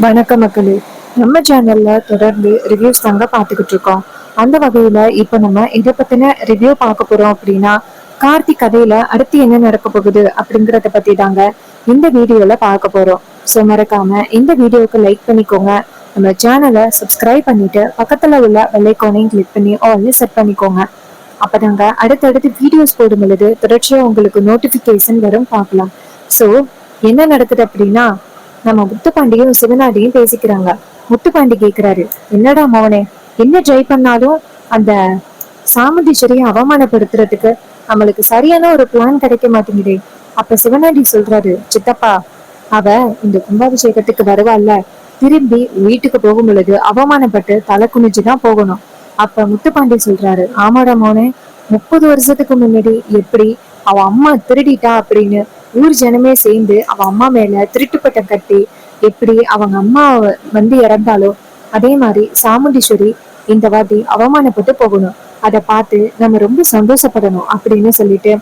வணக்க மக்களே. நம்ம சேனல்ல தொடர்ந்து ரிவ்யூஸ் தாங்க பார்த்துக்கிட்டு இருக்கோம். அந்த வகையில இப்ப நம்ம இதை பத்தின ரிவ்யூ பார்க்க போறோம் அப்படின்னா, கார்த்திக் கதையில அடுத்து என்ன நடக்க போகுது அப்படிங்கறத பத்தி தாங்க இந்த வீடியோல பார்க்க போறோம். ஸோ மறக்காம இந்த வீடியோவுக்கு லைக் பண்ணிக்கோங்க. நம்ம சேனலை சப்ஸ்கிரைப் பண்ணிட்டு பக்கத்துல உள்ள பெல்லைக்கானையும் கிளிக் பண்ணி ஆல் செட் பண்ணிக்கோங்க. அப்பதாங்க அடுத்தடுத்து வீடியோஸ் போடும் பொழுது தொடர்ச்சியா உங்களுக்கு நோட்டிபிகேஷன் வரும் பார்க்கலாம். ஸோ என்ன நடக்குது அப்படின்னா, நம்ம முத்துப்பாண்டியும் சிவனாடியும் பேசிக்கிறாங்க. முத்துப்பாண்டி கேக்குறாரு, என்னடா மவனே, என்ன ட்ரை பண்ணாலும் அந்த சாமுண்டீஸ்வரியை அவமானப்படுத்துறதுக்கு நம்மளுக்கு சரியான ஒரு பிளான் கிடைக்க மாட்டேங்குதே. அப்ப சிவனாடி சொல்றாரு, சித்தப்பா, அவ இந்த கும்பாபிஷேகத்துக்கு வருவாள்ல, திரும்பி வீட்டுக்கு போகும் பொழுது அவமானப்பட்டு தலை குனிஞ்சுதான் போகணும். அப்ப முத்துப்பாண்டி சொல்றாரு, ஆமாடா மோனே, 30 வருஷத்துக்கு முன்னாடி எப்படி அவ அம்மா திருடிட்டா அப்படின்னு ஊர் ஜனமே சேர்ந்து அவ அம்மா மேல திருட்டு பட்டம் கட்டி எப்படி அவங்க அம்மா வந்து இறந்தாலோ, அதே மாதிரி சாமுண்டீஸ்வரி இந்த வாட்டி அவமானப்பட்டு போகணும். அதை பார்த்து நம்ம ரொம்ப சந்தோஷப்படணும் அப்படின்னு சொல்லிட்டு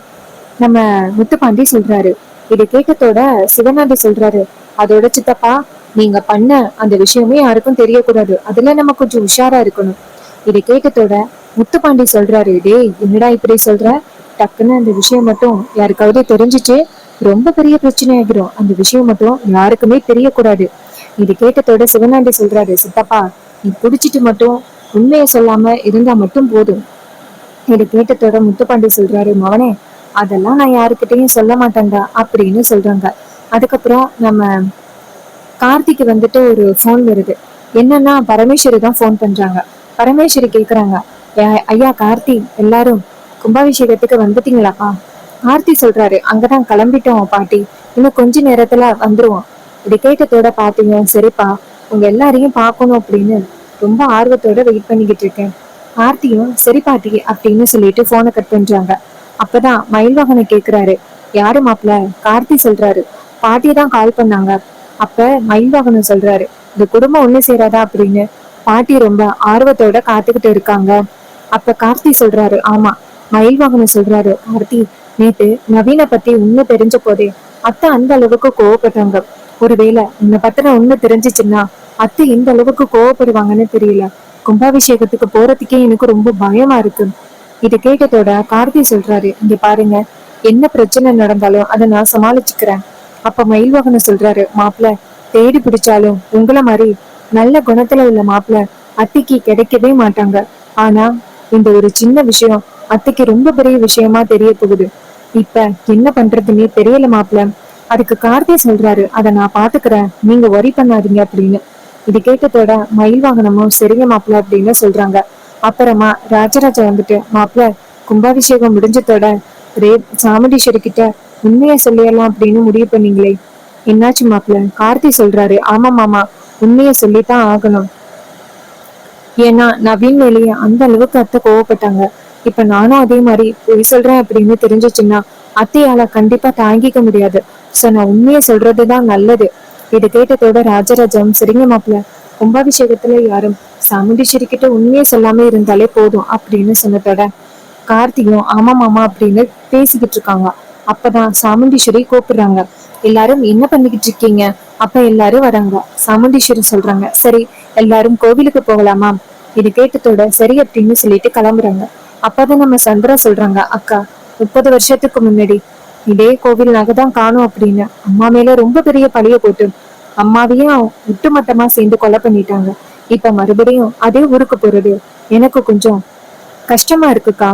நம்ம முத்துப்பாண்டி சொல்றாரு. இதை கேட்டதோட சிவனாண்டி சொல்றாரு, அதோட சித்தப்பா, நீங்க பண்ண அந்த விஷயமே யாருக்கும் தெரியக்கூடாது, அதுல நம்ம கொஞ்சம் உஷாரா இருக்கணும். இதை கேட்டதோட முத்துப்பாண்டி சொல்றாரு, டேய் என்னடா இப்படி சொல்ற, டக்குன்னு அந்த விஷயம் மட்டும் யாருக்காவது தெரிஞ்சிச்சு ரொம்ப பெரிய பிரச்சனை ஆகிரும், அந்த விஷயம் மட்டும் யாருக்குமே தெரியக்கூடாது. இது கேட்டதோட சிவனாண்டி சொல்றாரு, சித்தப்பா, நீ குடிச்சிட்டு மட்டும் உண்மையை சொல்லாம இருந்தா மட்டும் போதும். இதை கேட்டதோட முத்துப்பாண்டி சொல்றாரு, மவனே, அதெல்லாம் நான் யாருக்கிட்டையும் சொல்ல மாட்டேன்டா அப்படின்னு சொல்றாங்க. அதுக்கப்புறம் நம்ம கார்த்திக்கு வந்துட்டு ஒரு ஃபோன் வருது. என்னன்னா பரமேஸ்வரி தான் ஃபோன் பண்றாங்க. பரமேஸ்வரி கேக்குறாங்க, ஐயா கார்த்தி, எல்லாரும் கும்பாபிஷேகத்துக்கு வந்துட்டீங்களாப்பா? கார்த்தி சொல்றாரு, அங்கதான் கிளம்பிட்டோம் பாட்டி, இன்னும் கொஞ்ச நேரத்துல வந்துருவோம். இதை கேட்டதோட பாத்தீங்க, சரிப்பா, உங்க எல்லாரையும் பார்க்கணும் அப்படின்னு ரொம்ப ஆர்வத்தோட வெயிட் பண்ணிக்கிட்டு இருக்கேன். கார்த்தியும் சரி பாட்டி அப்படின்னு சொல்லிட்டு போனை கட் பண்றாங்க. அப்பதான் மயில்வாகனை கேக்குறாரு, யாரு மாப்பிள்ள? கார்த்தி சொல்றாரு, பாட்டி தான் கால் பண்ணாங்க. அப்ப மயில்வாகனம் சொல்றாரு, இந்த குடும்பம் ஒண்ணு சேராதா அப்படின்னு பாட்டி ரொம்ப ஆர்வத்தோட காத்துக்கிட்டு இருக்காங்க. அப்ப கார்த்தி சொல்றாரு, ஆமா. மயில்வாகனம் சொல்றாரு, கார்த்தி, நேத்து நவீன பத்தி உண்மை தெரிஞ்ச போதே அத்தை அந்த அளவுக்கு கோவப்பட்டாங்க. ஒருவேளை உன்னை பத்தின உண்மை தெரிஞ்சிச்சுன்னா அத்தை எந்த அளவுக்கு கோவப்படுவாங்கன்னு தெரியல. கும்பாபிஷேகத்துக்கு போறதுக்கே எனக்கு ரொம்ப பயமா இருக்கு. இதை கேட்டதோட கார்த்தி சொல்றாரு, இங்க பாருங்க, என்ன பிரச்சனை நடந்தாலும் அதை நான் சமாளிச்சுக்கிறேன். அப்ப மயில்வாகனம் சொல்றாரு, மாப்பிள்ள, தேடி பிடிச்சாலும் உங்களை மாதிரி நல்ல குணத்துல உள்ள மாப்பிள்ள அத்திக்கு கிடைக்கவே மாட்டாங்க. ஆனா இந்த ஒரு சின்ன விஷயம் அத்தைக்கு ரொம்ப பெரிய விஷயமா தெரிய போகுது. இப்ப என்ன பண்றதுன்னே தெரியல மாப்பிள்ள. அதுக்கு கார்த்தி சொல்றாரு, அதை நான் பாத்துக்கிறேன், நீங்க ஒரி பண்ணாதீங்க அப்படின்னு. இது கேட்டதோட மயில் வாகனமும் சரிங்க மாப்பிள்ள அப்படின்னு சொல்றாங்க. அப்புறமா ராஜராஜா வந்துட்டு, மாப்பிள்ள, கும்பாபிஷேகம் முடிஞ்சதோட சாமுண்டீஸ்வரி கிட்ட உண்மையை சொல்லிடலாம் அப்படின்னு முடிவு பண்ணீங்களே, என்னாச்சு மாப்பிள்ள? கார்த்தி சொல்றாரு, ஆமா மாமா, உண்மையை சொல்லித்தான் ஆகணும். ஏன்னா நவீன் மேலேயே அந்த அளவுக்கு அத்தை கோவப்பட்டாங்க. இப்ப நானும் அதே மாதிரி பொய் சொல்றேன் அப்படின்னு தெரிஞ்சிச்சுன்னா அத்தையால கண்டிப்பா தாங்கிக்க முடியாது. சோ நான் உண்மையை சொல்றதுதான் நல்லது. இதை கேட்டதோட ராஜராஜம், சரிங்க மாப்பிள்ள, கும்பாபிஷேகத்துல யாரும் சாமுண்டீஸ்வரி கிட்ட உண்மையை சொல்லாம இருந்தாலே போதும் அப்படின்னு சொன்னதோட கார்த்தியும் ஆமா மாமா அப்படின்னு பேசிக்கிட்டு இருக்காங்க. அப்பதான் சாமுண்டீஸ்வரி கூப்பிடுறாங்க. எல்லாரும் என்ன பண்ணிக்கிட்டு இருக்கீங்க? அப்ப எல்லாரும் வராங்க. சாமுண்டீஸ்வரி சொல்றாங்க, சரி, எல்லாரும் கோவிலுக்கு போகலாமா? இது கேட்டதோட சரி அப்படின்னு சொல்லிட்டு கிளம்புறாங்க. அப்பதான் நம்ம சந்திரா சொல்றாங்க, அக்கா, 30 வருஷத்துக்கு முன்னாடி இதே கோவில் நகைதான் காணும் அப்படின்னு அம்மா மேல ரொம்ப பெரிய பழிய போட்டு அம்மாவையும் ஒட்டுமொத்தமா சேர்ந்து கொலை பண்ணிட்டாங்க. இப்ப மறுபடியும் அதே ஊருக்கு போறது எனக்கு கொஞ்சம் கஷ்டமா இருக்குக்கா.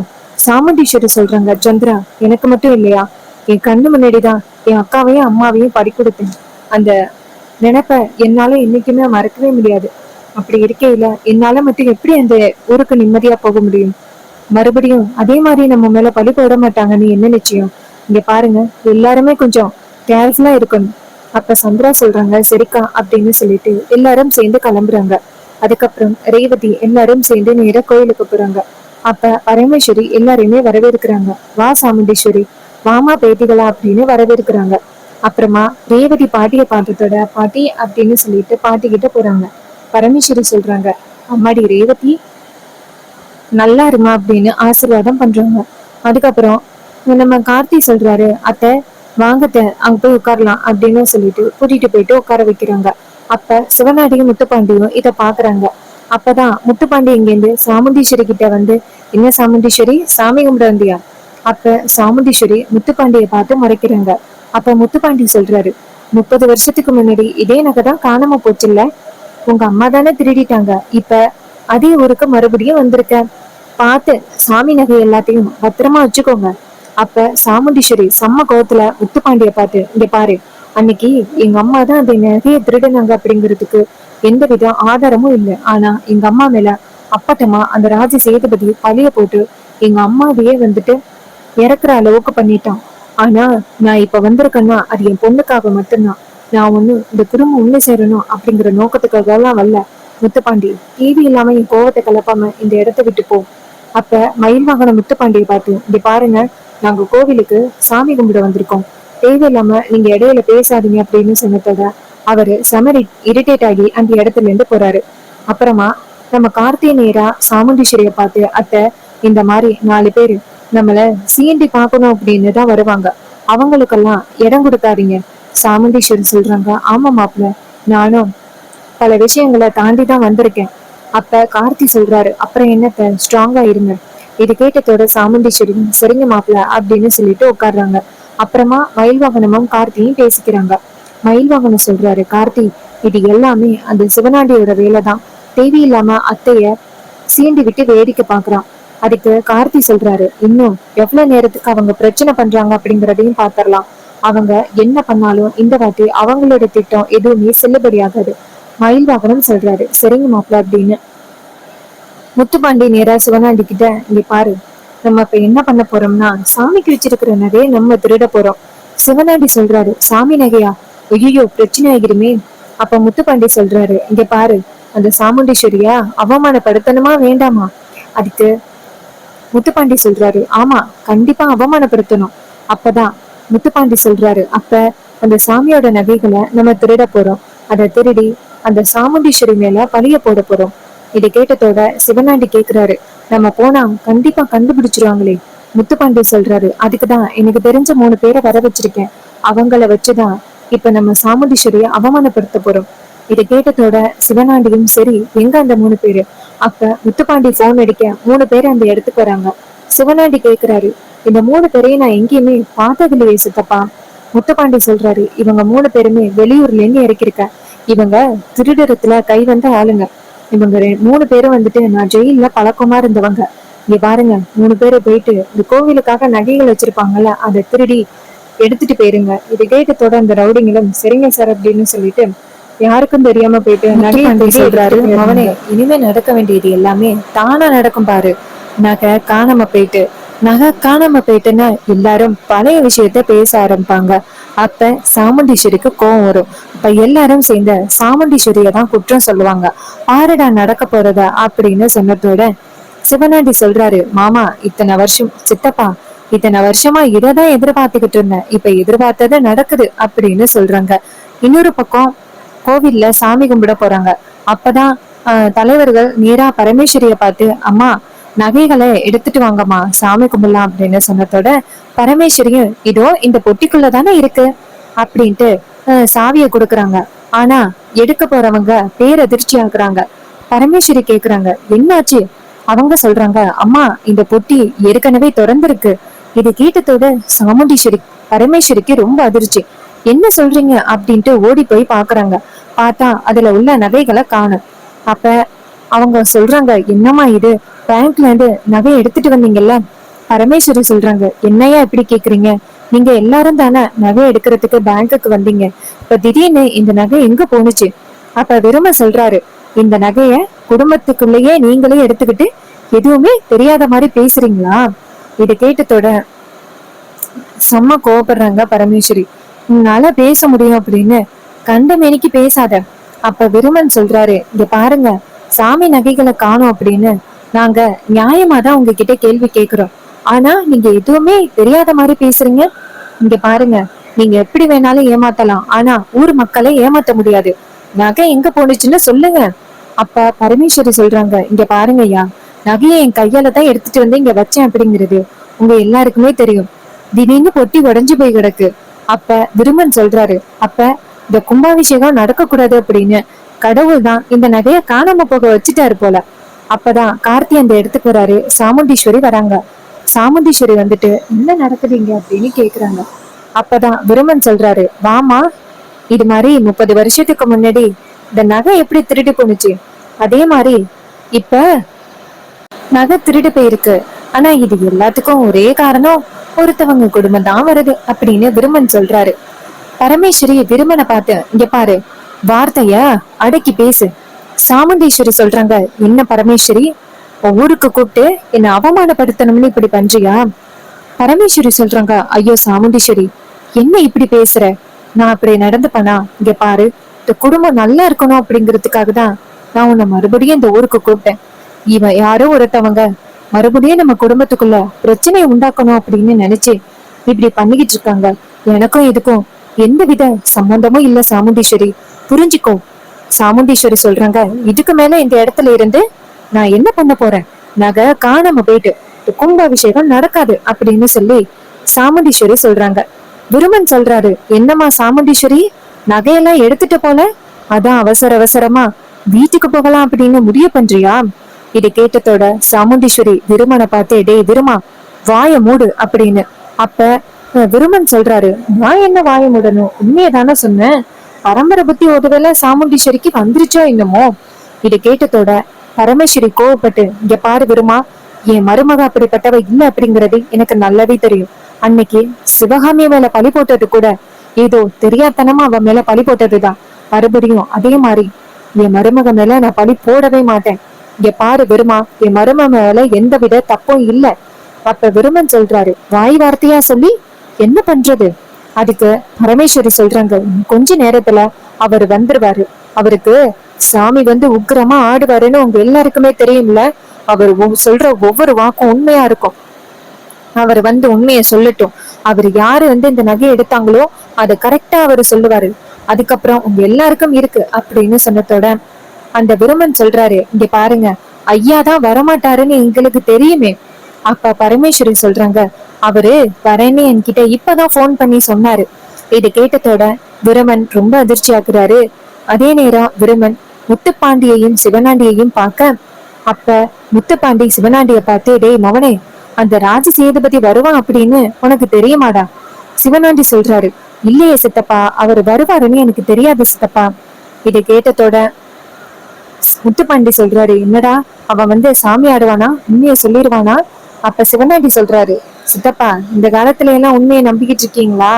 சாமுண்டீஸ்வரி சொல்றாங்க, சந்திரா, எனக்கு மட்டும் இல்லையா, என் கண்ணு முன்னாடிதான் என் அக்காவையும் அம்மாவையும் பறி கொடுத்தேன். அந்த நினைப்ப என்னால என்னைக்குமே மறக்கவே முடியாது. அப்படி இருக்கையில என்னால மட்டும் எப்படி அந்த ஊருக்கு நிம்மதியா போக முடியும்? மறுபடியும் அதே மாதிரி நம்ம மேல பழி போட மாட்டாங்கன்னு என்ன நிச்சயம்? இங்க பாருங்க, எல்லாருமே கொஞ்சம் கேர்ஃபுல்லா இருக்கணும். அப்ப சந்திரா சொல்றாங்க, சரிக்கா அப்படின்னு சொல்லிட்டு எல்லாரும் சேர்ந்து கிளம்புறாங்க. அதுக்கப்புறம் ரேவதி எல்லாரும் சேர்ந்து நேர கோயிலுக்கு போறாங்க. அப்ப பரமேஸ்வரி எல்லாரையுமே வரவேற்கிறாங்க. வா சாமுண்டீஸ்வரி, வாமா பேட்டிகளா அப்படின்னு வரவேற்கிறாங்க. அப்புறமா ரேவதி பாட்டிய பார்த்ததோட, பாட்டி அப்படின்னு சொல்லிட்டு பாட்டி கிட்ட போறாங்க. பரமேஸ்வரி சொல்றாங்க, அம்மாடி ரேவதி, நல்லா இருமா அப்படின்னு ஆசீர்வாதம் பண்றாங்க. அதுக்கப்புறம் நம்ம கார்த்தி சொல்றாரு, அத்தை வாங்கத்த, அங்க போய் உட்காரலாம் அப்படின்னு சொல்லிட்டு கூட்டிட்டு போயிட்டு உட்கார வைக்கிறாங்க. அப்ப சிவனாடியும் முத்துப்பாண்டியும் இத பாக்குறாங்க. அப்பதான் முத்துப்பாண்டி இங்கேருந்து சாமுண்டீஸ்வரி கிட்ட வந்து, என்ன சாமுண்டீஸ்வரி, சாமி கும்பிட வந்தியா? அப்ப சாமுண்டீஸ்வரி முத்துப்பாண்டிய பார்த்து முறைக்கிறாங்க. அப்ப முத்துப்பாண்டி சொல்றாரு, 30 வருஷத்துக்கு முன்னாடி இதே நகை தான் காணாம போச்சுல்ல, உங்க அம்மா தானே திருடிட்டாங்க. இப்ப அதே ஊருக்கு மறுபடியும் வந்திருக்க, பார்த்து சாமி நகை எல்லாத்தையும் பத்திரமா வச்சுக்கோங்க. அப்ப சாமுண்டீஸ்வரி செம்ம கோவத்துல முத்துப்பாண்டிய பார்த்து, இங்க பாரு, அன்னைக்கு எங்க அம்மா தான் அந்த நகையை திருடினாங்க அப்படிங்கிறதுக்கு எந்தவித ஆதாரமும் இல்லை. ஆனா எங்க அம்மா மேல அப்பட்டமா அந்த ராஜ சேதுபதி பழிய போட்டு எங்க அம்மாவையே வந்துட்டு இறக்குற அளவுக்கு பண்ணிட்டான். ஆனா நான் இப்ப வந்திருக்கேன்னா அது என் பொண்ணுக்காக மட்டும்தான். நான் ஒண்ணு இந்த குடும்பம் உண்மை சேரணும் அப்படிங்கிற நோக்கத்துக்காக எல்லாம் வரல. முத்துப்பாண்டி, டிவி இல்லாம என் கோவத்தை கலப்பாம இந்த இடத்த விட்டு போ. அப்ப மயில் வாகன முத்துப்பாண்டியை பார்த்து, இங்க பாருங்க, நாங்க கோவிலுக்கு சாமி கும்பிட வந்திருக்கோம், தேவையில்லாம நீங்க இடையில பேசாதீங்க அப்படின்னு சொன்னதோட அவரு செம இரிட்டேட் ஆகி அந்த இடத்துல இருந்து போறாரு. அப்புறமா நம்ம கார்த்திகை நேரா சாமுண்டீஸ்வரிய பார்த்து, அத்தை, இந்த மாதிரி 4 பேரு நம்மள சீண்டி பார்க்கணும் அப்படின்னு தான் வருவாங்க, அவங்களுக்கெல்லாம் இடம் கொடுக்காதீங்க. சாமுண்டீஸ்வரி சொல்றாங்க, ஆமா மாப்பிள்ள, நானும் பல விஷயங்களை தாண்டி தான் வந்திருக்கேன். அப்ப கார்த்தி சொல்றாரு, அப்புறம் என்னத்த, ஸ்ட்ராங்கா இருங்க. இது கேட்டதோட சாமுண்டீஸ்வரி சரிங்க மாப்பிள்ள அப்படின்னு சொல்லிட்டு உட்காடுறாங்க. அப்புறமா மயில் வாகனமும் கார்த்தியும் பேசிக்கிறாங்க. மயில் வாகனம் சொல்றாரு, கார்த்தி, இது எல்லாமே அந்த சிவனாண்டியோட வேலைதான், தேவையில்லாம அத்தைய சீண்டி விட்டு வேடிக்கை பாக்குறான். அதுக்கு கார்த்தி சொல்றாரு, இன்னும் எவ்வளவு நேரத்துக்கு அவங்க பிரச்சனை பண்றாங்க அப்படிங்கறதையும் பாத்திரலாம். அவங்க என்ன பண்ணாலும் இந்த வாட்டி அவங்களோட திட்டம் எதுவுமே செல்லுபடியாகாது. மயில் வாகனம் சொல்றாரு, சரிங்க மாப்பிள்ள அப்படின்னு. முத்துப்பாண்டி நேரா சிவனாண்டி கிட்ட, இங்க பாரு, நம்ம இப்ப என்ன பண்ண போறோம்னா சாமிக்கு வச்சிருக்கிற நகையை நம்ம திருட போறோம். சிவனாண்டி சொல்றாரு, சாமி நகையா? ஐயோ, பிரச்சனை ஆகிருமே. அப்ப முத்துப்பாண்டி சொல்றாரு, இங்க பாரு, அந்த சாமுண்டீஸ்வரியா அவமானப்படுத்தணுமா வேண்டாமா? அதுக்கு முத்துப்பாண்டி சொல்றாரு, ஆமா, கண்டிப்பா அவமானப்படுத்தணும். அப்பதான் முத்துப்பாண்டி சொல்றாரு, அப்ப அந்த சாமியோட நகைகளை நம்ம திருட போறோம். அதை திருடி அந்த சாமுண்டீஸ்வரி மேல பழிய போட போறோம். இதை கேட்டதோட சிவனாண்டி கேக்குறாரு, நம்ம போனா கண்டிப்பா கண்டுபிடிச்சிருவாங்களே. முத்துப்பாண்டி சொல்றாரு, அதுக்குதான் எனக்கு தெரிஞ்ச 3 பேரை வர வச்சிருக்கேன், அவங்கள வச்சுதான் இப்ப நம்ம சாமுண்டீஸ்வரிய அவமானப்படுத்த போறோம். இதை கேட்டதோட சிவனாண்டியும் சரி, எங்க அந்த 3 பேரு? அப்ப முத்துப்பாண்டி போன் அடிக்க 3 பேரு அந்த இடத்துக்கு வராங்க. சிவனாண்டி கேக்குறாரு, இந்த 3 பேரையும் நான் எங்கேயுமே பார்த்ததில்லையே சித்தப்பா. முத்துப்பாண்டி சொல்றாரு, இவங்க 3 பேருமே வெளியூர்ல இருந்து இறக்கிருக்க, இவங்க திருடரத்துல கை வந்த ஆளுங்க. இவங்க 3 பேரும் வந்துட்டு நான் ஜெயில பழக்கமா இருந்தவங்க. இங்க பாருங்க, 3 பேரை போயிட்டு இந்த கோவிலுக்காக நகைகள் வச்சிருப்பாங்கல்ல, அதை திருடி எடுத்துட்டு போயிருங்க. இதை கேட்டதோட அந்த ரவுடிங்களும் சரிங்க சார் அப்படின்னு சொல்லிட்டு யாருக்கும் தெரியாம போயிட்டு நகை சொல்றாரு, அவனே இனிமே நடக்க வேண்டியது எல்லாமே தானா நடக்கும் பாரு. நகை காணாம போயிட்டு, நகை காணாம போயிட்டுன்னா எல்லாரும் பழைய விஷயத்த பேச ஆரம்பிப்பாங்க. அப்ப சாமுண்டீஸ்வரிக்கு கோவம் வரும். அப்ப எல்லாரும் சேர்ந்த சாமுண்டீஸ்வரிய தான் குற்றம் சொல்லுவாங்க. பாருடா நடக்க போறத அப்படின்னு சொன்னதோட சிவனாண்டி சொல்றாரு, மாமா, இத்தனை வருஷம் சித்தப்பா, இத்தனை வருஷமா இததான் எதிர்பார்த்துக்கிட்டு இருந்தேன், இப்ப எதிர்பார்த்தது நடக்குது அப்படின்னு சொல்றாங்க. இன்னொரு பக்கம் கோவில்ல சாமி கும்பிட போறாங்க. அப்பதான் தலைவர்கள் நேரா பரமேஸ்வரிய பார்த்து, அம்மா, நகைகளை எடுத்துட்டு வாங்கம்மா, சாமி கும்பிடலாம் அப்படின்னு சொன்னதோட பரமேஸ்வரியும், இதோ இந்த பொட்டிக்குள்ள தானே இருக்கு அப்படின்ட்டு சாவிய கொடுக்குறாங்க. ஆனா எடுக்க போறவங்க பேரதிர்ச்சி ஆகுறாங்க. பரமேஸ்வரி கேக்குறாங்க, என்னாச்சு? அவங்க சொல்றாங்க, அம்மா, இந்த பொட்டி ஏற்கனவே திறந்திருக்கு. இது கேட்டதோட சாமுண்டீஸ்வரி பரமேஸ்வரிக்கு ரொம்ப அதிர்ச்சி. என்ன சொல்றீங்க அப்படின்ட்டு ஓடி போய் பாக்குறாங்க. பார்த்தா அதுல உள்ள நகைகளை காணும். அப்ப அவங்க சொல்றாங்க, என்னம்மா இது, பேங்க்ல இருந்து நகை எடுத்துட்டு வந்தீங்கல்ல? பரமேஸ்வரி சொல்றாங்க, என்னையா இப்படி கேக்குறீங்க, நீங்க எல்லாரும் தானே நகை எடுக்கிறதுக்கு பேங்க்குக்கு வந்தீங்க, இப்ப திடீர்னு இந்த நகை எங்க போனுச்சு? அப்ப விரும்ப சொல்றாரு, இந்த நகைய குடும்பத்துக்குள்ளேயே நீங்களே எடுத்துக்கிட்டு எதுவுமே தெரியாத மாதிரி பேசுறீங்களா? இதை கேட்டதோட செம்ம கோவப்படுறாங்க பரமேஸ்வரி. உன்னால பேச முடியும் அப்படின்னு கண்டமேனிக்கு பேசாத. அப்ப விருமன் சொல்றாரு, இங்க பாருங்க, சாமி நகைகளை காணோம் அப்படின்னு நாங்க நியாயமா தான் உங்ககிட்ட கேள்வி கேக்குறோம். ஆனா நீங்க எதுவுமே தெரியாத மாதிரி பேசுறீங்க. இங்க பாருங்க, நீங்க எப்படி வேணாலும் ஏமாத்தலாம், ஆனா ஊர் மக்களை ஏமாத்த முடியாது. நகை எங்க போனுச்சுன்னு சொல்லுங்க. அப்ப பரமேஸ்வரி சொல்றாங்க, இங்க பாருங்க ஐயா, நகையை என் கையால தான் எடுத்துட்டு வந்து இங்க வச்சேன் அப்படிங்கிறது உங்க எல்லாருக்குமே தெரியும். திடீர்னு பொட்டி உடைஞ்சு போய் கிடக்கு. அப்ப விருமன் சொல்றாரு, அப்ப இந்த கும்பாபிஷேகம் நடக்க கூடாது அப்படின்னு கடவுள் தான் இந்த நகைய காணாம போக வச்சுட்டாரு போல. அப்பதான் கார்த்தி அந்த இடத்துக்கு வராரு. சாமுண்டீஸ்வரி வராங்க. சாமுண்டீஸ்வரி வந்துட்டு என்ன நடக்குதுங்க அப்படின்னு கேக்குறாங்க. அப்பதான் விருமன் சொல்றாரு, வாமா, இது மாதிரி 30 வருஷத்துக்கு முன்னாடி இந்த நகை எப்படி திருடி போனுச்சு, அதே மாதிரி இப்ப நகை திருடு போயிருக்கு. ஆனா இது எல்லாத்துக்கும் ஒரே காரணம், ஒருத்தவங்க குடும்பம் தான் வருது அப்படின்னு விருமன் சொல்றாரு. பரமேஸ்வரி விருமனை பார்த்து, இங்க பாரு, வார்த்தைய அடக்கி பேசு. சாமுண்டீஸ்வரி சொல்றாங்க, என்ன பரமேஸ்வரி, ஊருக்கு கூப்பிட்டு என்ன அவமானப்படுத்தணும்னு இப்படி பண்றியா? பரமேஸ்வரி சொல்றாங்க, ஐயோ சாமுண்டீஸ்வரி, என்ன இப்படி பேசுற? நான் அப்படி நடந்துப்பனா? இங்க பாரு, இந்த குடும்பம் நல்லா இருக்கணும் அப்படிங்கிறதுக்காக தான் நான் உன்னை மறுபடியும் இந்த ஊருக்கு கூப்பிட்டேன். இவன் யாரோ ஒருத்தவங்க மறுபடியும் நம்ம குடும்பத்துக்குள்ள பிரச்சனையை உண்டாக்கணும் அப்படின்னு நினைச்சு இப்படி பண்ணிக்கிட்டு இருக்காங்க. எனக்கும் இதுக்கும் எந்தவித சம்பந்தமும் இல்ல சாமுண்டீஸ்வரி, புரிஞ்சுக்கோ. சாமுண்டீஸ்வரி சொல்றாங்க, இதுக்கு மேல இந்த இடத்துல இருந்து நான் என்ன பண்ண போறேன்? நகை காணாம போயிட்டு கும்பாபிஷேகம் நடக்காது அப்படின்னு சொல்லி சாமுண்டீஸ்வரி சொல்றாங்க. விருமன் சொல்றாரு, என்னம்மா சாமுண்டீஸ்வரி, நகையெல்லாம் எடுத்துட்டு போல, அதான் அவசர அவசரமா வீட்டுக்கு போகலாம் அப்படின்னு முடிவு பண்றியா? இதை கேட்டதோட சாமுண்டீஸ்வரி விருமனை பார்த்து, டேய் விருமா, வாய மூடு அப்படின்னு. அப்ப விருமன் சொல்றாரு, நான் என்ன வாய மூடணும், உண்மையதானே சொன்னேன். பரம்பரை புத்தி ஒருவேளை சாமுண்டீஸ்வரிக்கு வந்துருச்சோ என்னமோ. இதை கேட்டதோட பரமேஸ்வரி கோவப்பட்டு, இங்க பாரு விருமா, என் மருமக அப்படிப்பட்டவ இல்ல அப்படிங்கறது எனக்கு நல்லாவே தெரியும். அன்னைக்கு சிவகாமி மேல பழி போட்டது கூட ஏதோ தெரியாதனமா அவ மேல பழி போட்டதுதான். மறுபடியும் அதே மாதிரி என் மருமக மேல நான் பழி போடவே மாட்டேன். இங்க பாரு விருமா, என் மருமக மேல எந்த வித தப்பும் இல்ல. அப்ப விருமன் சொல்றாரு, வாய் வார்த்தையா சொல்லி என்ன பண்றது? அதுக்கு பரமேஸ்வரி சொல்றாங்க, கொஞ்ச நேரத்துல அவர் வந்துருவாரு. அவருக்கு சாமி வந்து உக்கிரமா ஆடுவாருன்னு உங்க எல்லாருக்குமே தெரியும்ல. அவர் சொல்ற ஒவ்வொரு வாக்கும் உண்மையா இருக்கும். அவர் வந்து உண்மையை சொல்லட்டும். அவர் யாரு வந்து இந்த நகையை எடுத்தாங்களோ அதை கரெக்டா அவரு சொல்லுவாரு. அதுக்கப்புறம் உங்க எல்லாருக்கும் இருக்கு அப்படின்னு சொன்னதோட அந்த விருமன் சொல்றாரு, இங்க பாருங்க, ஐயா தான் வரமாட்டாருன்னு எங்களுக்கு தெரியுமே. அப்ப பரமேஸ்வரி சொல்றாங்க, அவரு வரேன்னு என்கிட்ட இப்பதான் போன் பண்ணி சொன்னாரு. இதை கேட்டதோட விருமன் ரொம்ப அதிர்ச்சி ஆக்குறாரு. அதே நேரம் விருமன் முத்துப்பாண்டியையும் சிவனாண்டியையும் பார்க்க, அப்ப முத்துப்பாண்டி சிவனாண்டிய பார்த்து, டேய் மவனே, அந்த ராஜ சேதுபதி வருவான் அப்படின்னு உனக்கு தெரியுமாடா? சிவனாண்டி சொல்றாரு, இல்லையே சித்தப்பா, அவர் வருவாருன்னு எனக்கு தெரியாது சித்தப்பா. இதை கேட்டதோட முத்துப்பாண்டி சொல்றாரு, என்னடா அவன் வந்து சாமி ஆடுவானா, உண்மையை சொல்லிடுவானா? அப்ப சிவனாண்டி சொல்றாரு, சித்தப்பா, இந்த காலத்துல எல்லாம் உண்மையை நம்பிக்கிட்டு இருக்கீங்களா?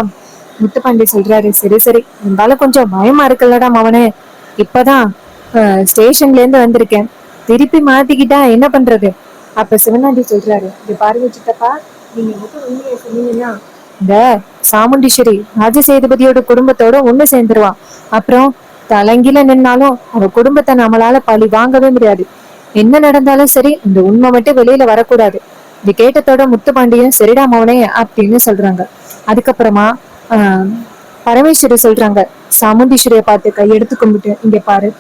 முத்துப்பாண்டி சொல்றாரு, சரி சரி, இருந்தாலும் கொஞ்சம் பயமா இருக்குல்லடா மவனே. இப்பதான் ஸ்டேஷன்ல இருந்து வந்திருக்கேன், திருப்பி மாத்திக்கிட்டா என்ன பண்றது? அப்ப சிவனாண்டி சொல்றாரு, இது பாருங்க சித்தப்பா, நீங்க மட்டும் உண்மையை சொன்னீங்கன்னா இந்த சாமுண்டீஸ்வரி ராஜசேதுபதியோட குடும்பத்தோட ஒண்ணு சேர்ந்துருவான். அப்புறம் தலைங்கில நின்னாலும் அவ குடும்பத்தை நம்மளால பழி வாங்கவே முடியாது. என்ன நடந்தாலும் சரி, இந்த உண்மை மட்டும் வெளியில வரக்கூடாது. இது கேட்டத்தோட முத்துப்பாண்டியன் சரிடா மவனே அப்படின்னு சொல்றாங்க. அதுக்கப்புறமா பரமேஸ்வரி சொல்றாங்க, சாமுண்டீஸ்வரிய பார்த்து கையெடுத்து கும்பிட்டு, இங்க பாரு,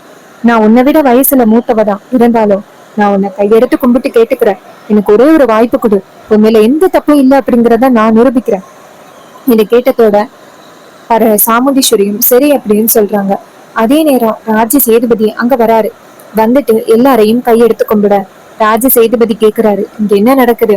நான் உன்னை விட வயசுல மூத்தவதான் இருந்தாலும் நான் உன்னை கையெடுத்து கும்பிட்டு கேட்டுக்கிறேன். எனக்கு ஒரே ஒரு வாய்ப்பு கொடு. உண்மையில எந்த தப்பும் இல்லை அப்படிங்கிறத நான் நிரூபிக்கிறேன். இதை கேட்டதோட சாமுண்டீஸ்வரியும் சரி அப்படின்னு சொல்றாங்க. அதே நேரம் ராஜ சேதுபதி அங்க வராரு. வந்துட்டு எல்லாரையும் கையெடுத்து கும்பிட ராஜ சேதுபதி கேக்குறாரு, இங்க என்ன நடக்குது?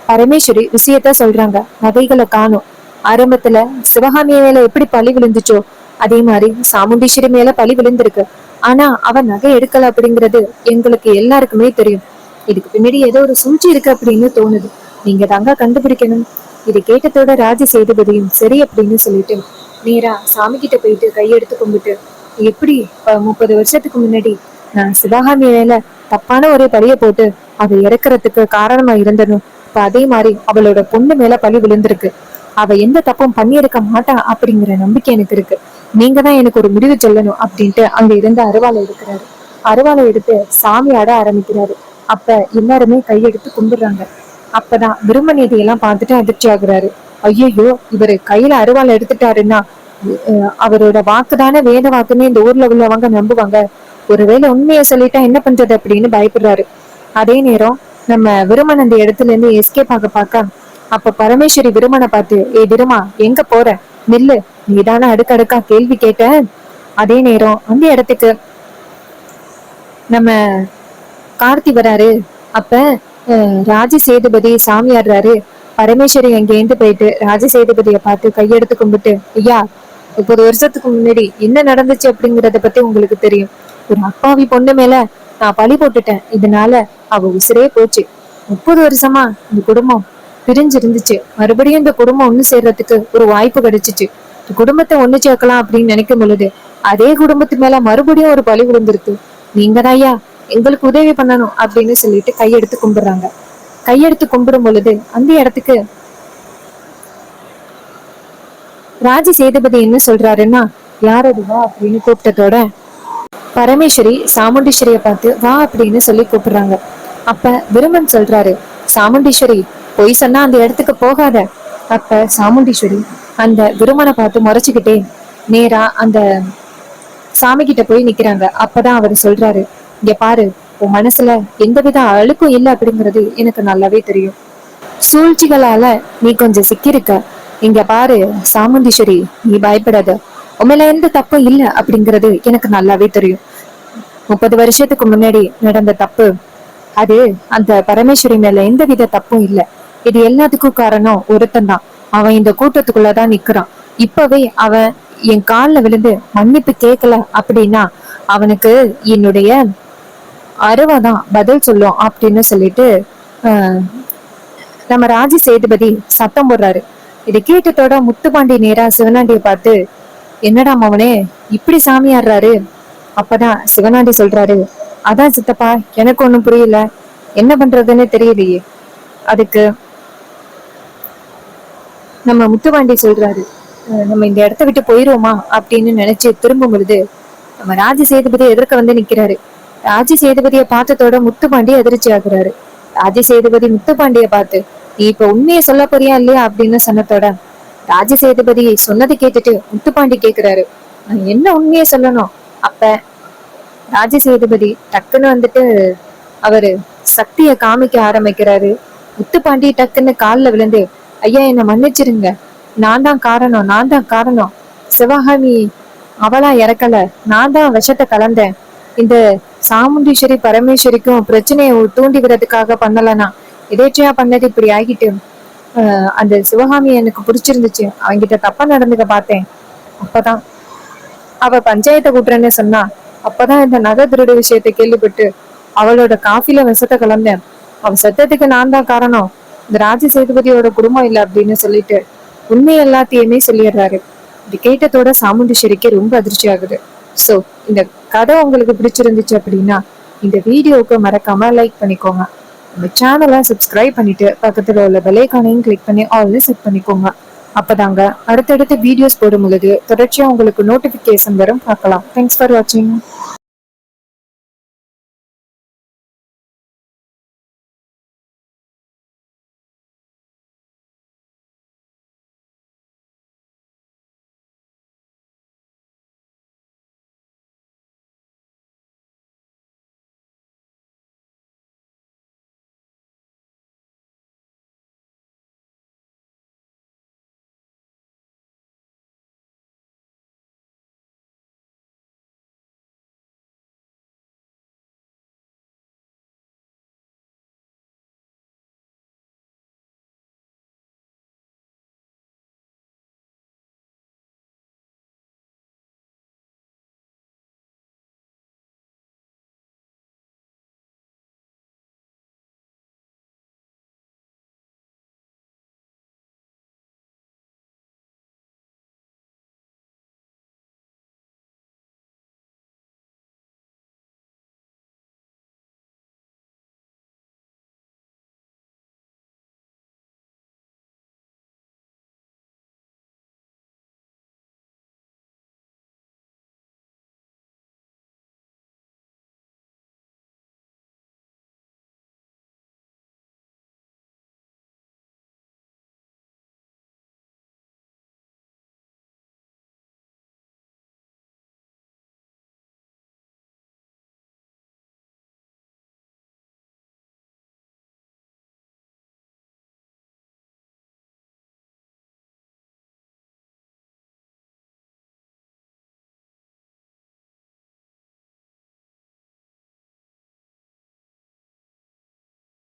பரமேஸ்வரி விஷயத்த சொல்றாங்க. நகைகளை காணும். ஆரம்பத்துல சிவகாமி மேல எப்படி பழி விழுந்துச்சோ அதே மாதிரி சாமுண்டீஸ்வரி மேல பழி விழுந்திருக்கு. ஆனா அவன் நகை எடுக்கல அப்படிங்கிறது எங்களுக்கு எல்லாருக்குமே தெரியும். இதுக்கு பின்னாடி ஏதோ ஒரு சூழ்ச்சி இருக்கு அப்படின்னு தோணுது. நீங்க தாங்க கண்டுபிடிக்கணும். இது கேட்டதோட ராஜ சேதுபதியும் சரி அப்படின்னு சொல்லிட்டு நேரா சாமி கிட்ட போயிட்டு கையெடுத்து கும்பிட்டு, எப்படி 30 வருஷத்துக்கு முன்னாடி நான் சிவகாமி மேல தப்பான ஒரு பழிய போட்டு அவ இறக்குறதுக்கு காரணமா இருந்தனும், இப்ப அதே மாதிரி அவளோட பொண்ணு மேல பழி விழுந்திருக்கு. அவ எந்த தப்பும் பண்ணியிருக்க மாட்டா அப்படிங்கிற நம்பிக்கை எனக்கு இருக்கு. நீங்க தான் எனக்கு ஒரு முடிவு சொல்லணும் அப்படின்ட்டு அங்க இருந்து அருவாளை எடுக்கிறாரு. அருவாளை எடுத்து சாமி ஆட ஆரம்பிக்கிறாரு. அப்ப எல்லாருமே கையெடுத்து கும்பிடுறாங்க. அப்பதான் விருமன் இதையெல்லாம் பார்த்துட்டு அதிர்ச்சி ஆகுறாரு. ஐயோ, இவரு கையில அருவாளை எடுத்துட்டாருன்னா அவரோட வாக்குதானே வேத வாக்குன்னு இந்த ஊர்ல உள்ளவங்க நம்புவாங்க. ஒருவேளை உண்மையை சொல்லிட்டா என்ன பண்றது அப்படின்னு பயப்படுறாரு. அதே நேரம் நம்ம விருமன் அந்த இடத்துல இருந்து எஸ்கேப் ஆக பார்க்க, அப்ப பரமேஸ்வரி விருமனை பார்த்து, ஏ விருமா, எங்க போற? நில்லு, நீதானே அடுக்கடுக்கா கேள்வி கேட்ட, அதே நேரம் அந்த இடத்துக்கு நம்ம கார்த்தி வராரு. அப்ப ராஜ சேதுபதி சாமி ஆடுறாரு. பரமேஸ்வரி அங்கேருந்து போயிட்டு ராஜ சேதுபதிய பார்த்து கையெடுத்து கும்பிட்டு, ஐயா 30 வருஷத்துக்கு முன்னாடி என்ன நடந்துச்சு அப்படிங்கறத பத்தி உங்களுக்கு தெரியும். ஒரு அப்பாவி பொண்ணு மேல நான் பழி போட்டுட்டேன். இதனால அவ உசிரே போச்சு. 30 வருஷமா இந்த குடும்பம் பிரிஞ்சு இருந்துச்சு. மறுபடியும் இந்த குடும்பம் ஒண்ணு சேர்றதுக்கு ஒரு வாய்ப்பு கிடைச்சிச்சு. இந்த குடும்பத்தை ஒண்ணு சேர்க்கலாம் அப்படின்னு நினைக்கும் பொழுது அதே குடும்பத்து மேல மறுபடியும் ஒரு பழி விழுந்திருக்கு. நீங்க தான் ஐயா எங்களுக்கு உதவி பண்ணணும் அப்படின்னு சொல்லிட்டு கையெடுத்து கும்பிடுறாங்க. கையெடுத்து கும்பிடும் பொழுது அந்த இடத்துக்கு ராஜ சேதுபதி என்ன சொல்றாருன்னா, யாரது வா அப்படின்னு கூப்பிட்டதோட பரமேஸ்வரி சாமுண்டீஸ்வரிய பார்த்து வா அப்படின்னு சொல்லி கூப்பிடுறாங்க. அப்ப விருமன் சொல்றாரு, சாமுண்டீஸ்வரி பொய் சொன்னா அந்த இடத்துக்கு போகாத. அப்ப சாமுண்டீஸ்வரி அந்த விருமனை பார்த்து முறைச்சுக்கிட்டே நேரா அந்த சாமி கிட்ட போய் நிக்கிறாங்க. அப்பதான் அவர் சொல்றாரு, இங்க பாரு, உன் மனசுல எந்தவித அழுக்கும் இல்லை அப்படிங்கிறது எனக்கு நல்லாவே தெரியும். சூழ்ச்சிகளால நீ கொஞ்சம் சிக்கியிருக்க. இங்க பாரு சாமுண்டீஸ்வரி, நீ பயப்படாத. உண்மையில எந்த தப்பும் இல்லை அப்படிங்கிறது எனக்கு நல்லாவே தெரியும். 30 வருஷத்துக்கு முன்னாடி நடந்த தப்பு அது அந்த பரமேஸ்வரி மேல எந்தவித தப்பும் இல்லை. இது எல்லாத்துக்கும் காரணம் ஒருத்தன் தான். அவன் இந்த கூட்டத்துக்குள்ளதான் நிக்கிறான். இப்பவே அவன் என் காலில் விழுந்து மன்னிப்பு கேட்கல அப்படின்னா அவனுக்கு என்னுடைய அருவாதான் பதில் சொல்லும் அப்படின்னு சொல்லிட்டு ஆஹ் நம்ம ராஜ சேதுபதி சத்தம் போடுறாரு. இதை கேட்டதோட முத்துப்பாண்டி நேரா சிவனாண்டிய பார்த்து, என்னடா மவனே இப்படி சாமி ஆடுறாரு? அப்பதான் சிவனாண்டி சொல்றாரு, அதான் சித்தப்பா எனக்கு ஒண்ணும் புரியல, என்ன பண்றதுன்னு தெரியலையே. அதுக்கு நம்ம முத்துப்பாண்டி சொல்றாரு, நம்ம இந்த இடத்த விட்டு போயிருவோமா அப்படின்னு நினைச்சு திரும்பும் பொழுது நம்ம ராஜ சேதுபதி எதிர்க்க வந்து நிக்கிறாரு. ராஜ சேதுபதியை பார்த்ததோட முத்துப்பாண்டி அதிர்ச்சி ஆகுறாரு. ராஜ சேதுபதி முத்துப்பாண்டிய பார்த்து, நீ இப்ப உண்மையை சொல்ல போறியா இல்லையா அப்படின்னு சொன்னதோட ராஜ சேதுபதி சொன்னதை கேட்டுட்டு முத்துப்பாண்டி கேக்குறாரு, நான் என்ன உண்மையை சொல்லணும்? அப்ப ராஜ சேதுபதி டக்குன்னு வந்துட்டு அவரு சக்திய காமிக்க ஆரம்பிக்கிறாரு. முத்துப்பாண்டி டக்குன்னு காலில் விழுந்து, ஐயா என்ன மன்னிச்சிருங்க, நான் தான் காரணம். சிவகாமி அவளா இறக்கல, நான் தான் விஷத்தை கலந்தேன். இந்த சாமுண்டீஸ்வரி பரமேஸ்வரிக்கும் பிரச்சனையை தூண்டி விடுறதுக்காக பண்ணலனா எதேச்சையா பண்ணது இப்படி ஆகிட்டு. அந்த சிவகாமி எனக்கு பிடிச்சிருந்துச்சு, அவங்கிட்ட தப்பா நடந்துக்க பார்த்தேன். அப்பதான் அவ பஞ்சாயத்தை கூட்டுறேன்னு சொன்னா. அப்பதான் இந்த நகை திருடு விஷயத்தை கேள்விப்பட்டு அவளோட காஃபில விஷத்தை கலந்தேன். அவ சத்தத்துக்கு நான் தான் காரணம், இந்த ராஜ சேதுபதியோட குடும்பம் இல்லை அப்படின்னு சொல்லிட்டு உண்மை எல்லாத்தையுமே சொல்லிடுறாரு. இது கேட்டதோட சாமுண்டீஸ்வரிக்கு ரொம்ப அதிர்ச்சி ஆகுது. சோ இந்த கதை உங்களுக்கு பிடிச்சிருந்துச்சு அப்படின்னா இந்த வீடியோவுக்கு மறக்காம லைக் பண்ணிக்கோங்க. நம்ம சேனலை சப்ஸ்கிரைப் பண்ணிட்டு பக்கத்துல உள்ள பெல் ஐகானையும் கிளிக் பண்ணி ஆல்ல செட் பண்ணிக்கோங்க. அப்பதாங்க அடுத்தடுத்த வீடியோஸ் போடும் பொழுது தொடர்ச்சியா உங்களுக்கு நோட்டிபிகேஷன் வரும், பார்க்கலாம். தேங்க்ஸ் ஃபார் வாட்சிங்.